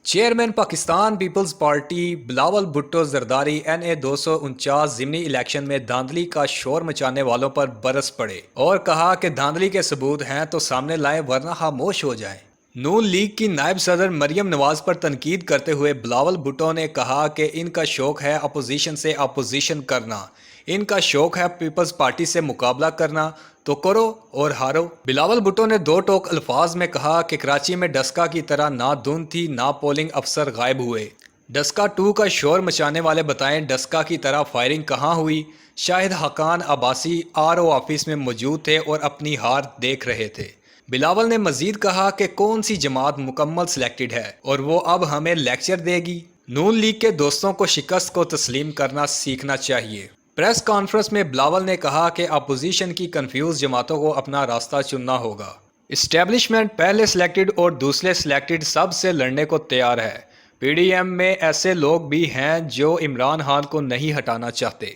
Chairman Pakistan Peoples Party Bilawal Bhutto Zardari NA 249 ضمنی election میں دھاندلی کا شور مچانے والوں پر برس پڑے اور کہا کہ دھاندلی کے ثبوت ہیں تو سامنے لائیں ورنہ خاموش ہو جائیں۔ نون لیگ کی نائب صدر مریم نواز پر تنقید کرتے ہوئے بلاول بھٹو نے کہا کہ ان کا شوق ہے اپوزیشن سے اپوزیشن کرنا، ان کا شوق ہے پیپلز پارٹی سے مقابلہ کرنا تو کرو اور ہارو۔ بلاول بھٹو نے دو ٹوک الفاظ میں کہا کہ کراچی میں ڈسکا کی طرح نہ دھند تھی نہ پولنگ افسر غائب ہوئے۔ ڈسکا 2 کا شور مچانے والے بتائیں ڈسکا کی طرح فائرنگ کہاں ہوئی؟ شاہد حقان عباسی RO آفس میں موجود تھے اور اپنی ہار دیکھ رہے تھے۔ بلاول نے مزید کہا کہ کون سی جماعت مکمل سلیکٹڈ ہے اور وہ اب ہمیں لیکچر دے گی؟ نون لیگ کے دوستوں کو شکست کو تسلیم کرنا سیکھنا چاہیے۔ پریس کانفرنس میں بلاول نے کہا کہ اپوزیشن کی کنفیوز جماعتوں کو اپنا راستہ چننا ہوگا۔ اسٹیبلشمنٹ پہلے سلیکٹڈ اور دوسرے سلیکٹڈ سب سے لڑنے کو تیار ہے۔ PDM میں ایسے لوگ بھی ہیں جو عمران خان کو نہیں ہٹانا چاہتے۔